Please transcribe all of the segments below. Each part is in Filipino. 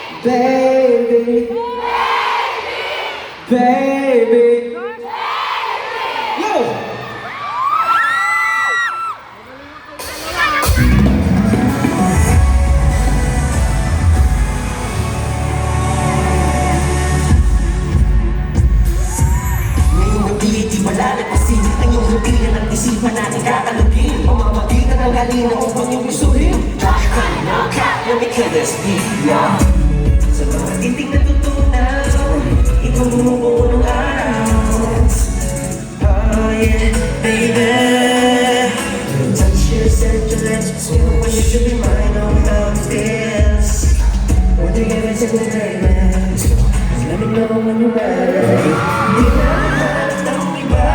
Baby, baby, yo! Ngayong gabi, di malalagpasin ang iyong hutilan at isipan natin kakalugin. Pamamagitan ng halina upang iyong gustuhin. Kahit kanina ka na may kalasbiya. Sa mga titig na tutunaw, ikaw bumubuo ng araw. Oh yeah, baby. Touch yourself to let you feel when you should be mine. Oh, how it feels. When you get into the baby, let me know when you're ready. Di na lahat ng iba,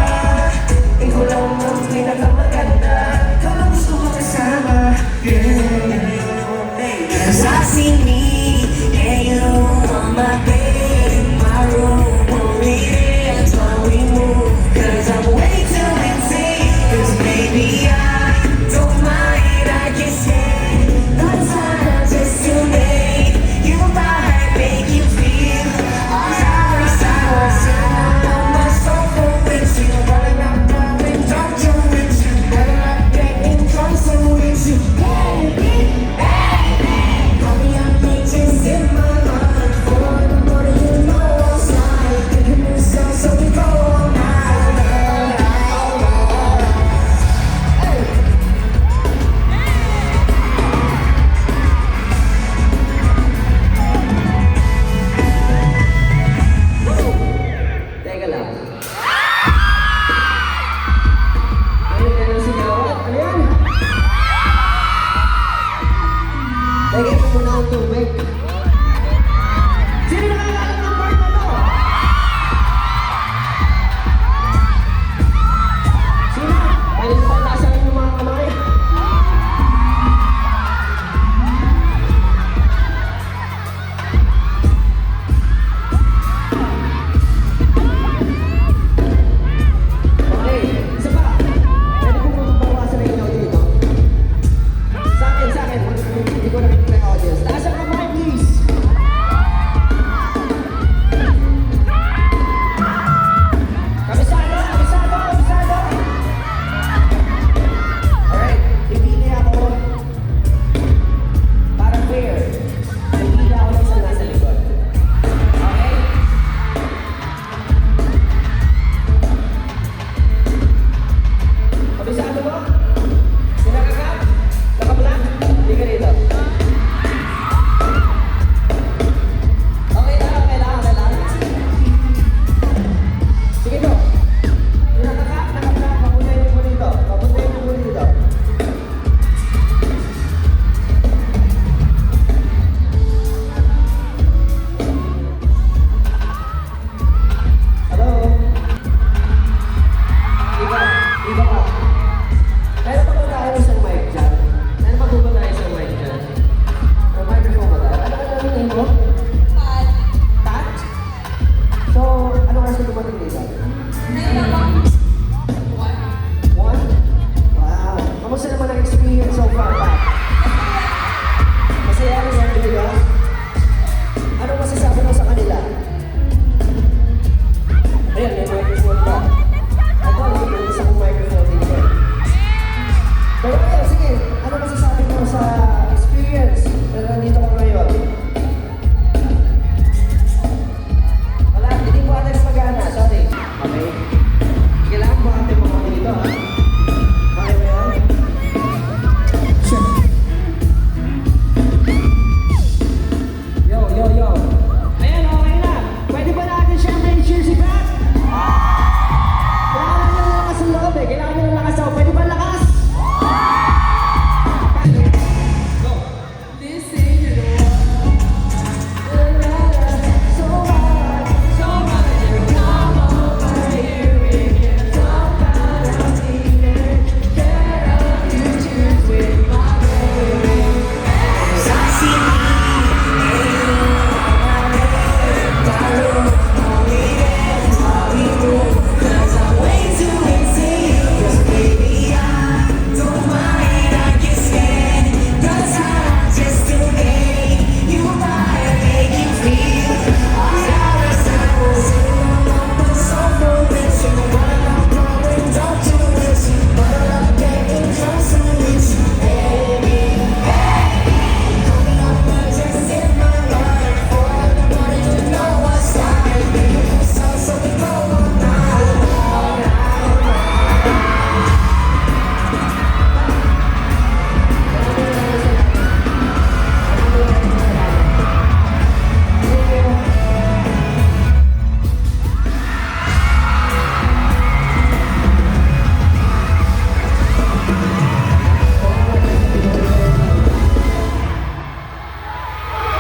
ikaw lang ang pinakamaganda. Ikaw lang gusto makasama. Yeah, baby. 'Cause I see me and you on my bed, my room, only it's when we move. 'Cause I'm way too insane. 'Cause baby, I don't mind, I can stay. The time just to make you right, make you feel sour, sour, sour. On my sofa with you, but I'm going doctor with you, but I'm getting closer with you, baby, baby. Call me up, just in my mind. For the morning, you know I'm slide. Thinking new songs, so we go all night, all night, all night. Hey. Teka lang. Ano yan ang sigawan? Ano yan? Lagyan mo muna ang tubig. Sino nakakaalam ng part na to? Sino? Pwede mo pagkasalan yung mga kamay? Okay, isa pa. Pwede kong magpapawasan na inyo dito. Sa akin. Hindi ko nakikita yung audience. Taas ang kamay, please.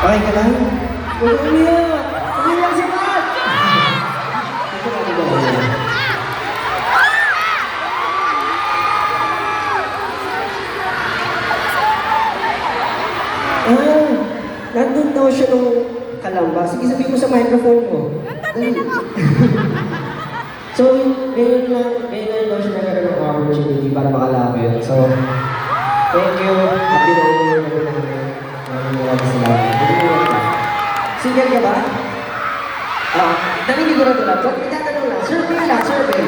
Okay ka lang? Huwag kang umiyak! Umiyak si Matt! Ito ka ito ba? Nandun daw siya nung kalamba. Sige, sabihin mo sa microphone mo. Dali. So, ngayon daw siya nagkaroon ng opportunity para makalapit. So, thank you. Happy na ulit namin. Maraming salamat. Single ka ba? Narinig ko na ito lang. Itatanong lang. Survey lang, survey.